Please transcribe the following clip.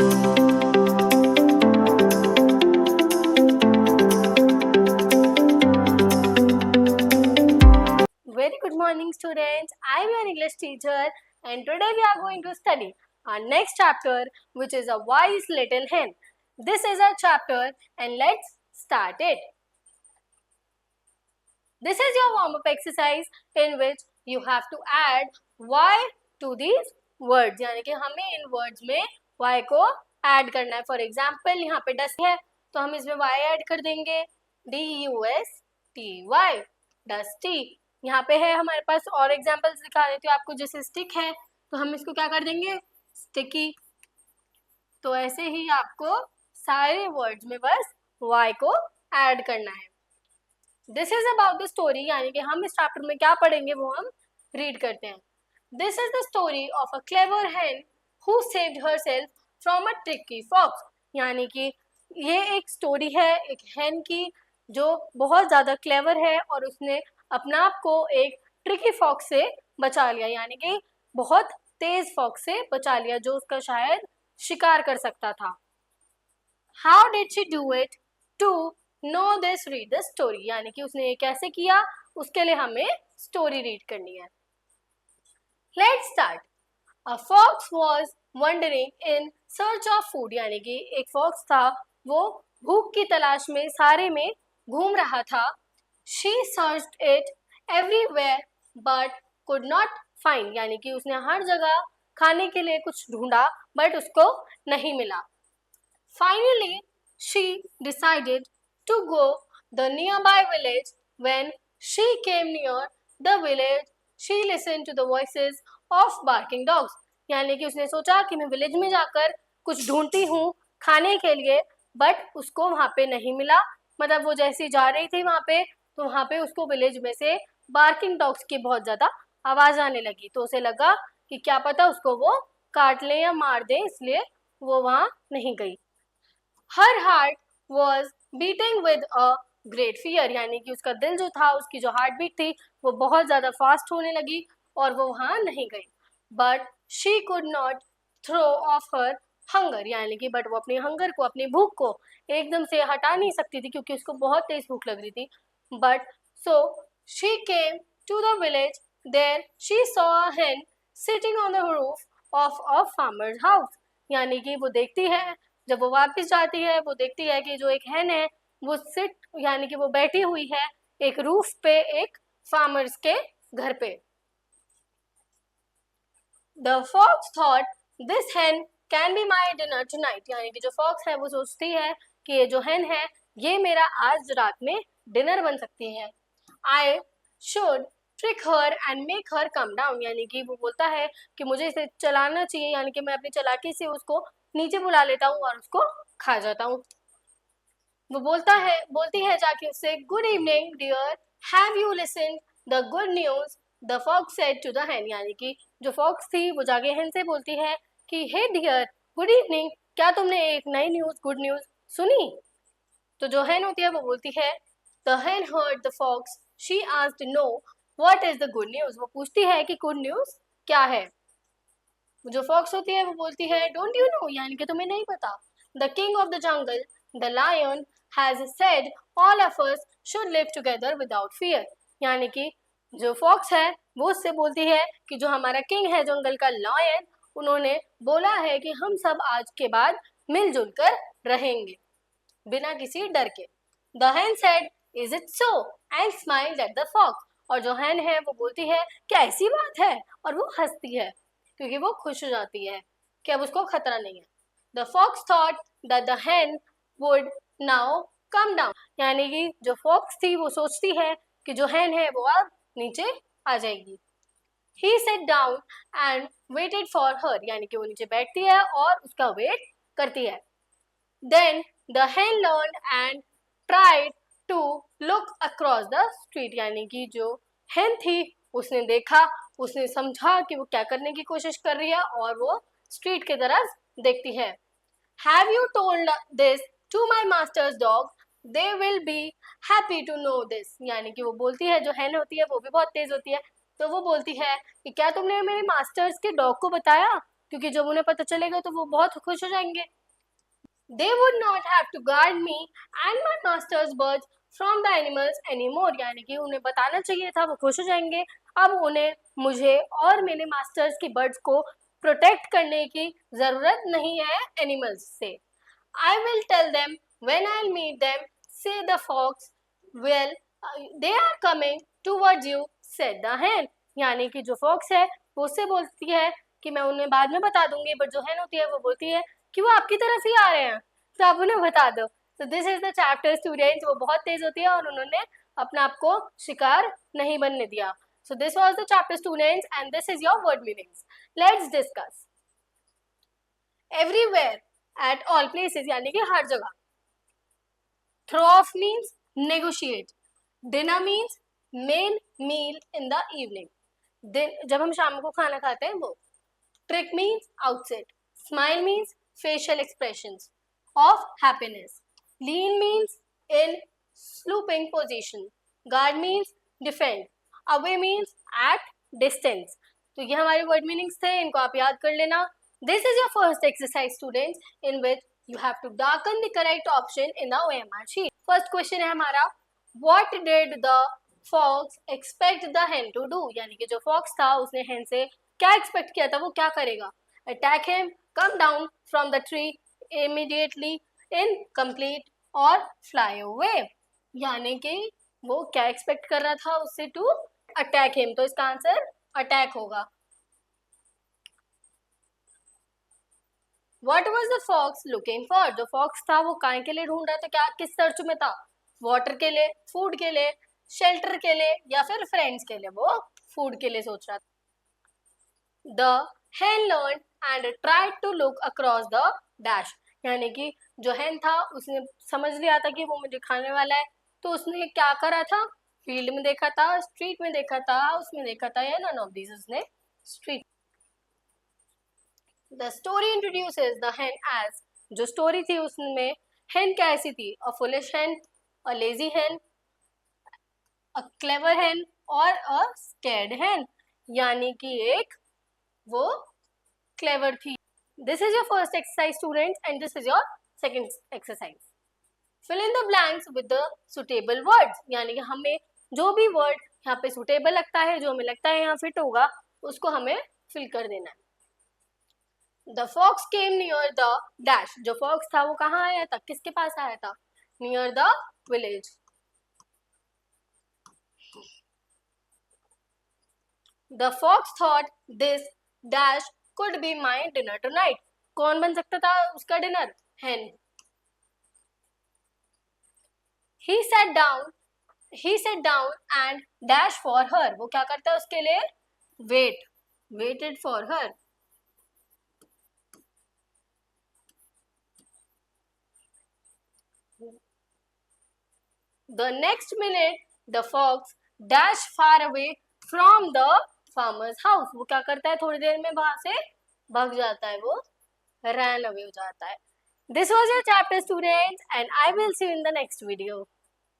Very good morning, students. I am your English teacher, and today we are going to study our next chapter, which is a wise little hen. This is our chapter, and let's start it. This is your warm-up exercise in which you have to add y to these words. यानी कि हमें इन words में y को add करना है. For example, यहाँ पे dusty है, तो हम इसमें y add कर देंगे. D-U-S-T-Y, dusty. यहाँ पे है हमारे पास और एग्जाम्पल्स दिखा देती हूँ आपको. जैसे स्टिक है तो हम इसको क्या कर देंगे, स्टिकी. तो ऐसे ही आपको सारे वर्ड्स में बस y को ऐड करना है. This is about the story, यानी कि हम इस चैप्टर में क्या पढ़ेंगे वो हम रीड करते हैं. This is the story of a clever hen who saved herself from a tricky fox. यानी कि ये एक स्टोरी है एक hen की जो बहुत ज़्यादा क्लेवर है और उसने अपने आप को एक ट्रिकी फॉक्स से बचा लिया, यानी कि बहुत तेज फॉक्स से बचा लिया जो उसका शायद शिकार कर सकता था. How did she do it? To know this read the story. यानी कि उसने ये कैसे किया, उसके लिए हमें स्टोरी रीड करनी है. Let's start. A fox was wandering in search of food. यानी कि एक फॉक्स था, वो भूख की तलाश में सारे में घूम रहा था. She searched it everywhere but could not find. यानी कि उसने हर जगह खाने के लिए कुछ ढूंढा बट उसको नहीं मिला. Finally, she decided to go the nearby village. When she came near the village, she listened to the voices of barking dogs. यानी कि उसने सोचा कि मैं विलेज में जाकर कुछ ढूंढती हूँ खाने के लिए, बट उसको वहाँ पे नहीं मिला. मतलब वो जैसी जा रही थी वहाँ पे, तो वहाँ पे उसको विलेज में से बार्किंग डॉग्स की बहुत ज़्यादा आवाज़ आने लगी. तो उसे लगा कि क्या पता उसको वो काट ले या मार दे, इसलिए वो वहाँ नहीं गई. Her heart was beating with a great fear. यानी कि उसका दिल जो था, उसकी जो हार्ट बीट थी वो बहुत ज़्यादा फास्ट होने लगी और वो वहाँ नहीं गई. But she could not throw off her hunger. यानी कि बट वो अपनी हंगर को, अपनी भूख को एकदम से हटा नहीं सकती थी क्योंकि उसको बहुत तेज भूख लग रही थी. But so she came to the village. There she saw a hen sitting on the roof of a farmer's house. यानी कि वो देखती है, जब वो वापस जाती है वो देखती है कि जो एक hen है वो सिट यानी कि वो बैठी हुई है एक रूफ पे, एक फार्मर्स के घर पे. The fox thought this hen can be my dinner tonight. यानी कि जो फॉक्स है वो सोचती है कि ये जो hen है ये मेरा आज रात में डिनर बन सकती है. I should trick her and make her come down. यानी कि वो बोलता है कि मुझे इसे चलाना चाहिए, यानी कि मैं अपनी चालाकी से उसको नीचे बुला लेता हूँ और उसको खा जाता हूँ. वो बोलती है जाके उससे, good evening dear, have you listen the good news the fox said to the hen. यानी कि जो फॉक्स थी वो जाके hen से बोलती है कि हे डियर, गुड इवनिंग, क्या तुमने एक नई न्यूज, गुड न्यूज सुनी? तो जो hen होती है वो बोलती है, The hen heard the fox. She asked to know what is the good news. वो पूछती है कि गुड न्यूज क्या है. जो फॉक्स होती है वो बोलती है, डोंट यू नो, यानी कि तुम्हें नहीं पता. The king of the jungle, the lion, has said all of us should live together without fear. यानी कि जो फॉक्स है वो उससे बोलती है कि जो हमारा किंग है जंगल का, लायन, उन्होंने बोला है कि हम सब आज के बाद मिलजुल कर रहेंगे बिना किसी डर के. The hen said, Is it so? And smiled at the fox. और जो hen है वो बोलती है क्या ऐसी बात है, और वो हंसती है क्योंकि वो खुश हो जाती है कि अब उसको खतरा नहीं है. The fox thought that the hen would now come down. यानी कि जो fox थी वो सोचती है कि जो hen है वो अब नीचे आ जाएगी. He sat down and waited for her. यानी कि वो नीचे बैठती है और उसका वेट करती है. Then the hen learned and tried to look across the street. यानी कि जो hen थी उसने देखा, उसने समझा कि वो क्या करने की कोशिश कर रही है और वो स्ट्रीट की तरफ देखती है. Have you told this to my master's dog? They will be happy to know this. यानी कि वो बोलती है, जो hen होती है वो भी बहुत तेज होती है, तो वो बोलती है कि क्या तुमने मेरे मास्टर्स के डॉग को बताया? क्योंकि जब उन्हें पता चलेगा तो वो बहुत खुश हो जाएंगे। They would not have to guard me and my master's birds from the animals anymore, यानी कि उन्हें बताना चाहिए था, वो खुश हो जाएंगे। अब उन्हें मुझे और मेरे मास्टर्स की बर्ड्स को प्रोटेक्ट करने की जरूरत नहीं है एनिमल्स से। I will tell them when I'll meet them, say the fox. Well, they are coming towards you, said the hen. यानी कि जो फॉक्स है वो उससे बोलती है कि मैं उन्हें बाद में बता दूंगी, बट जो hen होती है वो बोलती है कि वो आपकी तरफ ही आ रहे हैं, तो आप उन्हें बता दो। तो this is the chapter students. वो बहुत तेज होती है और उन्होंने अपने आप को शिकार नहीं बनने दिया। So this was the chapter students and this is your word meanings. Let's discuss. Everywhere, at all places यानी कि हर जगह। Throw off means negotiate. Dinner means main meal in the evening. जब हम शाम को खाना खाते हैं वो। Trick means outset. Smile means facial expressions of happiness. Lean means in sloping position. Guard means defend. Away means at distance. तो ये हमारे word meanings थे, इनको आप याद कर लेना। This is your first exercise students, in which you have to darken the correct option in the OMR sheet. First question है हमारा, what did the fox expect the hen to do? यानी कि जो fox था उसने hen से क्या expect किया था, वो क्या करेगा? Attack him, come down from the tree immediately, incomplete or fly away. यानी कि वो क्या expect कर रहा था उससे to attack him, तो इसका आंसर attack होगा। What was the fox looking for? जो fox था वो काय के लिए ढूंढ रहा था, क्या किस सर्च में था? वाटर के लिए, फूड के लिए, शेल्टर के लिए या फिर फ्रेंड्स के लिए? वो फूड के लिए सोच रहा था। The hen learned and tried to look across the dash. यानी कि जो hen था उसने समझ लिया था कि वो मुझे खाने वाला है, तो उसने क्या करा था? फील्ड में देखा था, स्ट्रीट में देखा था, हाउस में देखा था, या नन ऑफ दीज, उसने street. The story introduces the hen as, जो स्टोरी थी उसमें hen कैसी थी? A foolish hen, a lazy hen, a clever hen और a scared hen, यानी कि एक वो clever थी। This is your first exercise students and this is your second exercise. Fill in the blanks with the suitable words, यानी कि हमें जो भी word यहाँ पे suitable लगता है, जो हमें लगता है यहाँ fit होगा, उसको हमें fill कर देना है। The fox came near the dash. जो fox था वो कहाँ आया था, किसके पास आया था? Near the village. The fox thought this dash could be my dinner tonight. कौन बन सकता था उसका dinner? Hen. He sat down and dash for her. वो क्या करता है उसके लिए? Waited for her. The next minute, the fox dashed far away from the farmer's house. वो क्या करता है? थोड़ी देर में वहां से भाग जाता है, वो ran away हो जाता है। This was your chapter students and I will see you in the next video.